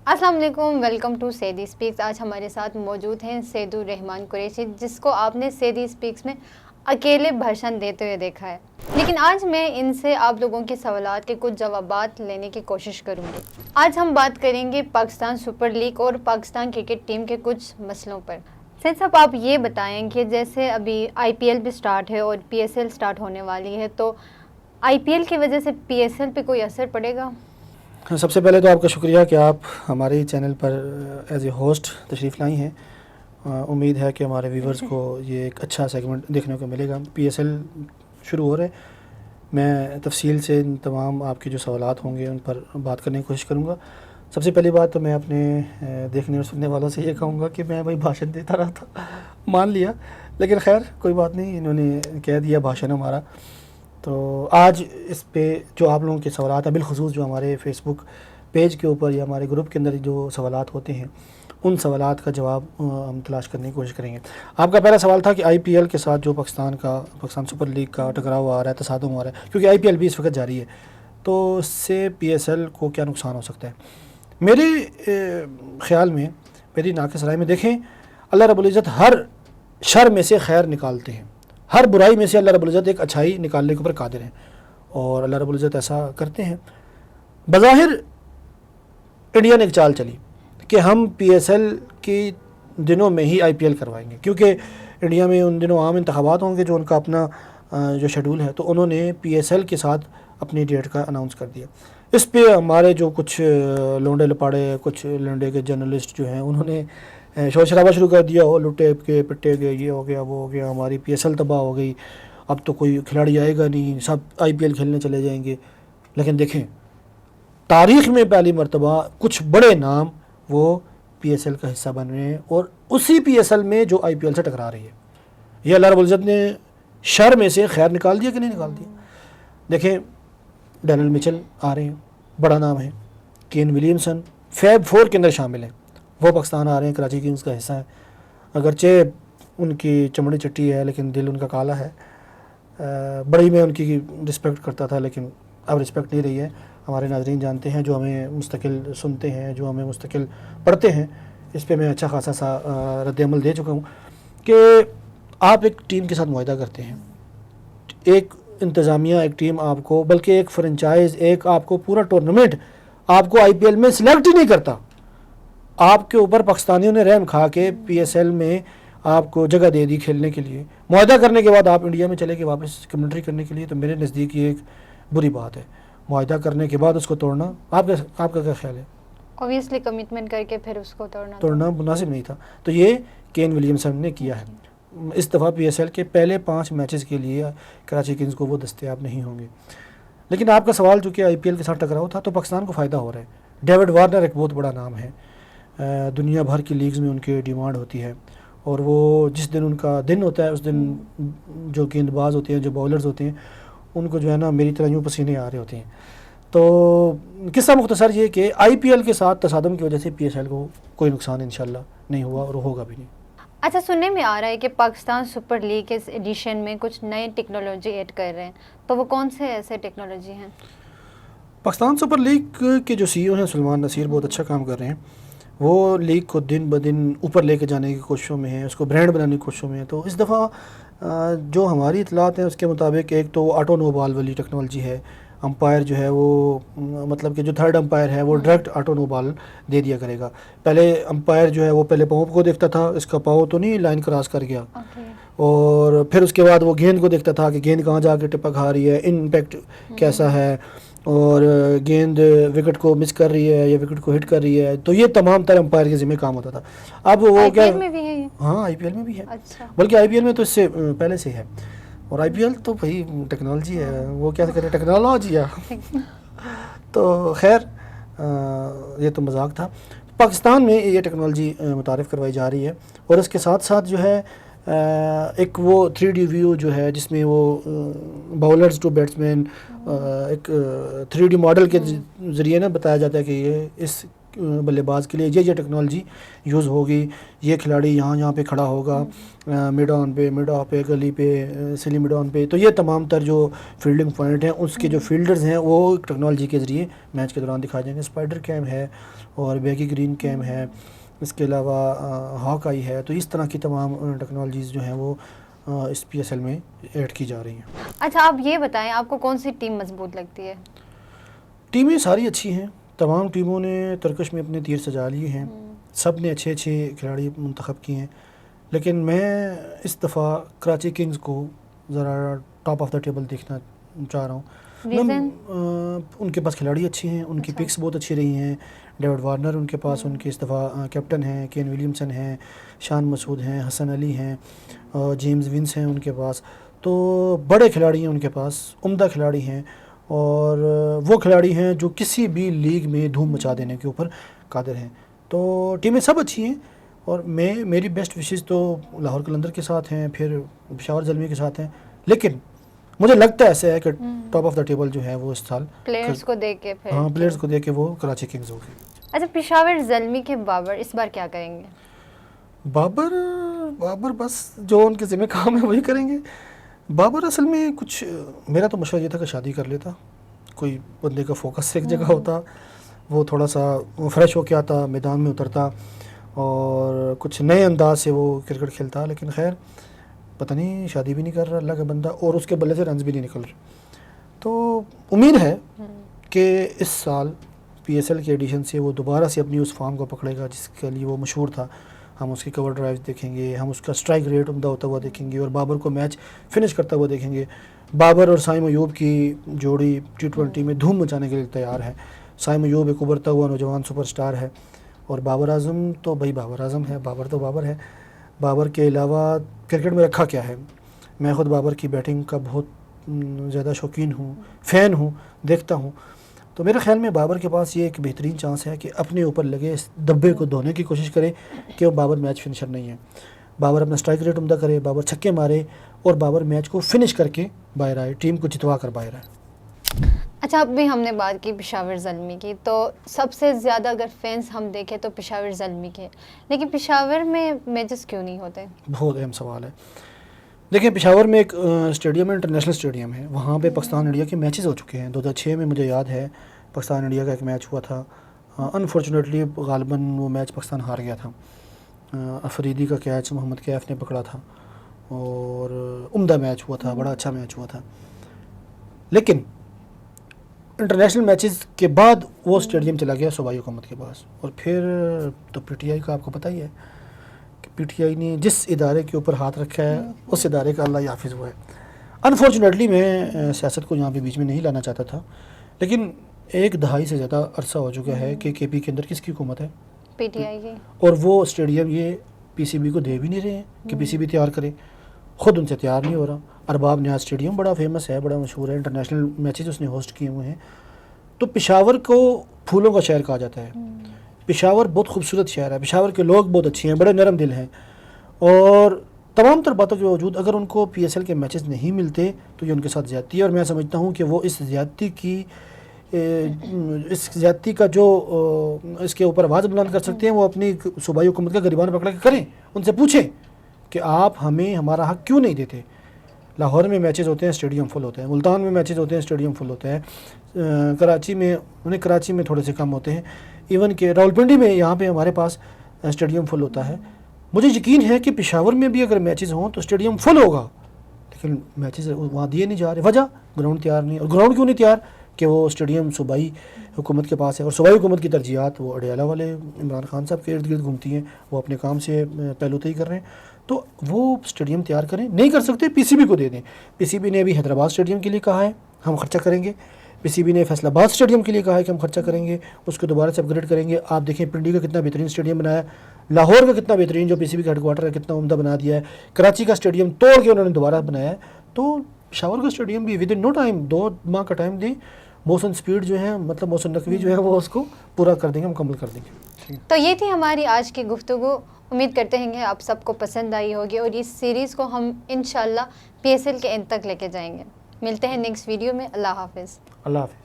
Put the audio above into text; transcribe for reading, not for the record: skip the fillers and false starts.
السلام علیکم، welcome to سیدی اسپیکس۔ آج ہمارے ساتھ موجود ہیں سید الرحمان قریشی، جس کو آپ نے سیدی اسپیکس میں اکیلے بھاشن دیتے ہوئے دیکھا ہے، لیکن آج میں ان سے آپ لوگوں کے سوالات کے کچھ جوابات لینے کی کوشش کروں گی۔ آج ہم بات کریں گے پاکستان سپر لیگ اور پاکستان کرکٹ ٹیم کے کچھ مسئلوں پر۔ سید صاحب، آپ یہ بتائیں کہ جیسے ابھی آئی پی ایل بھی سٹارٹ ہے اور پی ایس ایل سٹارٹ ہونے والی ہے، تو آئی پی ایل کی وجہ سے پی ایس ایل پہ کوئی اثر پڑے گا؟ سب سے پہلے تو آپ کا شکریہ کہ آپ ہمارے channel per as a host تشریف لائی ہیں۔ امید ہے کہ ہمارے ویورز کو یہ ایک اچھا سیگمنٹ دیکھنے کو ملے گا۔ پی ایس ایل شروع ہو رہے، میں تفصیل سے ان تمام آپ کے جو سوالات ہوں گے ان پر بات کرنے کی کوشش کروں گا۔ سب سے پہلی بات تو میں اپنے دیکھنے اور سننے والوں سے یہ کہوں گا کہ میں بھائی بھاشن دیتا رہا تھا، مان لیا، لیکن خیر کوئی بات نہیں، انہوں نے کہہ دیا بھاشن ہمارا۔ تو آج اس پہ جو آپ لوگوں کے سوالات ہیں، بالخصوص جو ہمارے فیس بک پیج کے اوپر یا ہمارے گروپ کے اندر جو سوالات ہوتے ہیں، ان سوالات کا جواب ہم تلاش کرنے کی کوشش کریں گے۔ آپ کا پہلا سوال تھا کہ آئی پی ایل کے ساتھ جو پاکستان سپر لیگ کا ٹکراؤ آ رہا ہے، تصادم آ رہا ہے، کیونکہ آئی پی ایل بھی اس وقت جاری ہے، تو اس سے پی ایس ایل کو کیا نقصان ہو سکتا ہے؟ میرے خیال میں، میری ناقص رائے میں، دیکھیں، اللہ رب العزت ہر شر میں سے خیر نکالتے ہیں، ہر برائی میں سے اللہ رب العزت ایک اچھائی نکالنے کے اوپر قادر ہیں، اور اللہ رب العزت ایسا کرتے ہیں۔ بظاہر انڈیا نے ایک چال چلی کہ ہم پی ایس ایل کی دنوں میں ہی آئی پی ایل کروائیں گے، کیونکہ انڈیا میں ان دنوں عام انتخابات ہوں گے، جو ان کا اپنا جو شیڈول ہے، تو انہوں نے پی ایس ایل کے ساتھ اپنی ڈیٹ کا اناؤنس کر دیا۔ اس پہ ہمارے جو کچھ لونڈے لپاڑے، کچھ لنڈے کے جرنلسٹ جو ہیں، انہوں نے شور شرابہ شروع کر دیا، ہو لٹے کے پٹے گئے، یہ ہو گیا، وہ ہو گیا، ہماری پی ایس ایل تباہ ہو گئی، اب تو کوئی کھلاڑی آئے گا نہیں، سب آئی پی ایل کھیلنے چلے جائیں گے۔ لیکن دیکھیں، تاریخ میں پہلی مرتبہ کچھ بڑے نام وہ پی ایس ایل کا حصہ بن رہے ہیں، اور اسی پی ایس ایل میں جو آئی پی ایل سے ٹکرا رہی ہے۔ یہ اللہ رب العزت نے شر میں سے خیر نکال دیا کہ نہیں نکال دیا؟ دیکھیں، ڈینل مچل آ رہے ہیں، بڑا نام ہے، کین ولیمسن فیب 4 کے اندر شامل ہیں، وہ پاکستان آ رہے ہیں، کراچی کنگز کا حصہ ہے، اگرچہ ان کی چمڑی چٹی ہے لیکن دل ان کا کالا ہے۔ بڑی میں ان کی رسپیکٹ کرتا تھا، لیکن اب رسپیکٹ نہیں رہی ہے۔ ہمارے ناظرین جانتے ہیں، جو ہمیں مستقل سنتے ہیں، جو ہمیں مستقل پڑھتے ہیں، اس پہ میں اچھا خاصا سا رد عمل دے چکا ہوں کہ آپ ایک ٹیم کے ساتھ معاہدہ کرتے ہیں، ایک انتظامیہ، ایک ٹیم آپ کو، بلکہ ایک فرنچائز، ایک آپ کو پورا ٹورنامنٹ آپ کو آئی پی ایل میں سلیکٹ ہی نہیں کرتا، آپ کے اوپر پاکستانیوں نے رحم کھا کے پی ایس ایل میں آپ کو جگہ دے دی کھیلنے کے لیے، معاہدہ کرنے کے بعد آپ انڈیا میں چلے گئے واپس کمنٹری کرنے کے لیے، تو میرے نزدیک یہ ایک بری بات ہے۔ معاہدہ کرنے کے بعد اس کو توڑنا، آپ کا کیا خیال ہے؟ اوبویسلی کمٹمنٹ کر کے پھر اس کو توڑنا مناسب نہیں تھا، تو یہ کین ولیمسن نے کیا ہے۔ اس دفعہ پی ایس ایل کے پہلے 5 میچز کے لیے کراچی کنگز کو وہ دستیاب نہیں ہوں گے۔ لیکن آپ کا سوال جو کہ آئی پی ایل کے ساتھ ٹکراؤ تھا، تو پاکستان کو فائدہ ہو رہا ہے۔ ڈیوڈ وارنر ایک بہت بڑا نام ہے، دنیا بھر کی لیگز میں ان کی ڈیمانڈ ہوتی ہے، اور وہ جس دن ان کا دن ہوتا ہے، اس دن جو گیند باز ہوتے ہیں، جو باؤلرز ہوتے ہیں، ان کو جو ہے نا میری طرح یوں پسینے آ رہے ہوتے ہیں۔ تو قصہ مختصر یہ کہ آئی پی ایل کے ساتھ تصادم کی وجہ سے پی ایس ایل کو کوئی نقصان انشاءاللہ نہیں ہوا، اور ہوگا بھی نہیں۔ اچھا، سننے میں آ رہا ہے کہ پاکستان سپر لیگ کے اس ایڈیشن میں کچھ نئے ٹیکنالوجی ایڈ کر رہے ہیں، تو وہ کون سے ایسے ٹیکنالوجی ہیں؟ پاکستان سپر لیگ کے جو سی او ہیں سلمان نصیر، بہت اچھا کام کر رہے ہیں۔ وہ لیگ کو دن بدن اوپر لے کے جانے کی کوششوں میں ہیں، اس کو برانڈ بنانے کی کوششوں میں ہیں۔ تو اس دفعہ جو ہماری اطلاعات ہیں اس کے مطابق، ایک تو آٹو نو بال والی ٹیکنالوجی ہے، امپائر جو ہے وہ، مطلب کہ جو تھرڈ امپائر ہے وہ ڈائریکٹ آٹو نو بال دے دیا کرے گا۔ پہلے امپائر جو ہے وہ پہلے پاؤں کو دیکھتا تھا، اس کا پاؤں تو نہیں لائن کراس کر گیا، اور پھر اس کے بعد وہ گیند کو دیکھتا تھا کہ گیند کہاں جا کے ٹپک کھا رہی ہے، امپیکٹ کیسا ہے، اور گیند وکٹ کو مس کر رہی ہے یا وکٹ کو ہٹ کر رہی ہے، تو یہ تمام تر امپائر کے ذمہ کام ہوتا تھا۔ اب وہ کیا، ہاں آئی پی ایل میں بھی ہے، بلکہ آئی پی ایل میں تو اس سے پہلے سے ہے، اور آئی پی ایل تو بھائی ٹیکنالوجی ہے، وہ کیا کہتے ہیں، ٹیکنالوجی ہے۔ تو خیر یہ تو مذاق تھا۔ پاکستان میں یہ ٹیکنالوجی متعارف کروائی جا رہی ہے، اور اس کے ساتھ ساتھ جو ہے ایک وہ 3D ویو جو ہے، جس میں وہ باؤلرز ٹو بیٹسمین ایک 3D ماڈل کے ذریعے نا بتایا جاتا ہے کہ یہ اس بلے باز کے لیے یہ ٹیکنالوجی یوز ہوگی، یہ کھلاڑی یہاں پہ کھڑا ہوگا، مڈ آن پہ، مڈ آف پہ، گلی پہ، سلی مڈ آن پہ. تو یہ تمام تر جو فیلڈنگ پوائنٹ ہیں اس کے جو فیلڈرز ہیں وہ ٹیکنالوجی کے ذریعے میچ کے دوران دکھائے جائیں گے. اسپائڈر کیم ہے اور بیگی گرین کیم ہے، اس کے علاوہ ہاک آئی ہے. تو اس طرح کی تمام ٹیکنالوجیز جو ہیں وہ اس PSL میں ایڈ کی جا رہی ہیں. اچھا آپ یہ بتائیں آپ کو کون سی ٹیم مضبوط لگتی ہے؟ ٹیمیں ساری اچھی ہیں، تمام ٹیموں نے ترکش میں اپنے تیر سجا لیے ہیں، سب نے اچھے کھلاڑی منتخب کیے ہیں. لیکن میں اس دفعہ کراچی کنگز کو ذرا ٹاپ آف دا ٹیبل دیکھنا چاہ رہا ہوں. ان کے پاس کھلاڑی اچھے ہیں، ان کی پکس بہت اچھی رہی ہیں. ڈیوڈ وارنر ان کے پاس، ان کے اس دفعہ کیپٹن ہیں، کین ولیمسن ہیں، شان مسعود ہیں، حسن علی ہیں، جیمز ونس ہیں ان کے پاس. تو بڑے کھلاڑی ہیں ان کے پاس، عمدہ کھلاڑی ہیں، اور وہ کھلاڑی ہیں جو کسی بھی لیگ میں دھوم مچا دینے کے اوپر قادر ہیں. تو ٹیمیں سب اچھی ہیں، اور میری بیسٹ وشز تو لاہور قلندر کے ساتھ ہیں، پھر پشاور زلمی کے ساتھ ہیں. لیکن مجھے لگتا ہے ایسا ہے کہ ٹاپ آف دا ٹیبل جو ہے وہ اس سال پلیئرز کو دیکھ کے پلیئرز کو دیکھ کے وہ کراچی کنگز ہوگی. اچھا پشاور زلمی کے بابر اس بار کیا کریں گے؟ بابر بس جو ان کے ذمہ کام ہے وہی کریں گے. بابر اصل میں کچھ، میرا تو مشورہ یہ تھا کہ شادی کر لیتا، کوئی بندے کا فوکس ایک جگہ ہوتا، وہ تھوڑا سا فریش ہو کے آتا، میدان میں اترتا اور کچھ نئے انداز سے وہ کرکٹ کھیلتا. لیکن خیر پتہ نہیں، شادی بھی نہیں کر رہا اللہ کا بندہ، اور اس کے بلے سے رنز بھی نہیں نکل رہے. تو امید ہے کہ اس سال PSL کے ایڈیشن سے وہ دوبارہ سے اپنی اس فارم کو پکڑے گا جس کے لیے وہ مشہور تھا. ہم اس کی کور ڈرائیوز دیکھیں گے، ہم اس کا اسٹرائک ریٹ عمدہ ہوتا ہوا دیکھیں گے، اور بابر کو میچ فنش کرتا ہوا دیکھیں گے. بابر اور سائم ایوب کی جوڑی T20 میں دھوم مچانے کے لیے تیار ہے. سائم ایوب ایک ابھرتا ہوا نوجوان سپر اسٹار ہے، اور بابر اعظم تو بھائی بابر اعظم ہے، بابر تو بابر ہے. بابر کے علاوہ کرکٹ میں رکھا کیا ہے؟ میں خود بابر کی بیٹنگ کا بہت زیادہ شوقین ہوں، فین ہوں، دیکھتا ہوں. تو میرے خیال میں بابر کے پاس یہ ایک بہترین چانس ہے کہ اپنے اوپر لگے اس دبے کو دھونے کی کوشش کرے کہ وہ بابر میچ فنشر نہیں ہے. بابر اپنا اسٹرائک ریٹ عمدہ کرے، بابر چھکے مارے، اور بابر میچ کو فنش کر کے باہر آئے، ٹیم کو جتوا کر باہر آئے. اچھا ابھی ہم نے بات کی پشاور زلمی کی، تو سب سے زیادہ اگر فینس ہم دیکھیں تو پشاور زلمی کے، لیکن پشاور میں میچز کیوں نہیں ہوتے؟ بہت اہم سوال ہے. دیکھیں پشاور میں ایک اسٹیڈیم ہے، انٹرنیشنل اسٹیڈیم ہے، وہاں پہ پاکستان انڈیا کے میچز ہو چکے ہیں. 2006 میں مجھے یاد ہے پاکستان انڈیا کا ایک میچ ہوا تھا. انفارچونیٹلی غالباً وہ میچ پاکستان ہار گیا تھا. افریدی کا کیچ محمد کیف نے پکڑا تھا، اور عمدہ میچ ہوا تھا، بڑا اچھا میچ ہوا تھا. لیکن انٹرنیشنل میچز کے بعد وہ اسٹیڈیم چلا گیا صوبائی حکومت کے پاس، اور پھر تو PTI کا آپ کو پتہ ہی ہے کہ PTI نے جس ادارے کے اوپر ہاتھ رکھا ہے اس ادارے کا اللہ حافظ وہ ہے. انفارچونیٹلی میں سیاست کو یہاں پہ بیچ میں نہیں لانا چاہتا تھا، لیکن ایک دہائی سے زیادہ عرصہ ہو چکا ہے کہ KP کے اندر کس کی حکومت ہے؟ PTI کی. اور وہ اسٹیڈیم یہ PCB کو دے بھی نہیں رہے ہیں کہ PCB تیار کرے، خود ان سے تیار نہیں ہو رہا. ارباب نیاز اسٹیڈیم بڑا فیمس ہے، بڑا مشہور ہے، انٹرنیشنل میچز اس نے ہوسٹ کیے ہوئے ہیں. تو پشاور کو پھولوں کا شہر کہا جاتا ہے. پشاور بہت خوبصورت شہر ہے، پشاور کے لوگ بہت اچھے ہیں، بڑے نرم دل ہیں، اور تمام تر باتوں کے باوجود اگر ان کو PSL کے میچز نہیں ملتے تو یہ ان کے ساتھ زیادتی ہے. اور میں سمجھتا ہوں کہ وہ اس زیادتی کا جو اس کے اوپر آواز بلند کر سکتے ہیں وہ اپنی صوبائی حکومت کا گریبان پکڑ کے کریں، ان سے پوچھیں کہ آپ ہمیں ہمارا حق کیوں نہیں دیتے. لاہور میں میچز ہوتے ہیں اسٹیڈیم فل ہوتے ہیں، ملتان میں میچز ہوتے ہیں اسٹیڈیم فل ہوتے ہیں، کراچی میں تھوڑے سے کم ہوتے ہیں، ایون کہ راولپنڈی میں یہاں پہ ہمارے پاس اسٹیڈیم فل ہوتا ہے. مجھے یقین ہے کہ پشاور میں بھی اگر میچز ہوں تو اسٹیڈیم فل ہوگا، لیکن میچز وہاں دیے نہیں جا رہے. وجہ گراؤنڈ تیار نہیں. اور گراؤنڈ کیوں نہیں تیار؟ کہ وہ اسٹیڈیم صوبائی حکومت کے پاس ہے، اور صوبائی حکومت کی ترجیحات وہ اڈیالہ والے عمران خان صاحب کے ارد گرد گھومتی ہیں، وہ اپنے کام سے پہلوتئی کر رہے ہیں. تو وہ اسٹیڈیم تیار کریں، نہیں کر سکتے PCB کو دے دیں. PCB نے ابھی حیدرآباد اسٹیڈیم کے لیے کہا ہے ہم خرچہ کریں گے، PCB نے فیصل آباد اسٹیڈیم کے لیے کہا ہے کہ ہم خرچہ کریں گے، اس کو دوبارہ سے اپ گریڈ کریں گے. آپ دیکھیں پنڈی کا کتنا بہترین اسٹیڈیم بنایا، لاہور کا کتنا بہترین جو PCB کا ہیڈ کوارٹر ہے کتنا عمدہ بنا دیا ہے، کراچی کا اسٹیڈیم توڑ کے انہوں نے دوبارہ بنایا ہے. تو پشاور کا اسٹیڈیم بھی ود ان نو ٹائم 2 ماہ کا ٹائم دیں، محسن سپیڈ جو ہے مطلب محسن نقوی جو ہے وہ اس کو پورا کر دیں گے، مکمل کر دیں گے. تو یہ تھی ہماری آج کی گفتگو. امید کرتے ہیں کہ آپ سب کو پسند آئی ہوگی، اور اس سیریز کو ہم انشاءاللہ PSL کے اینڈ تک لے کے جائیں گے. ملتے ہیں نیکسٹ ویڈیو میں. اللہ حافظ. اللہ حافظ.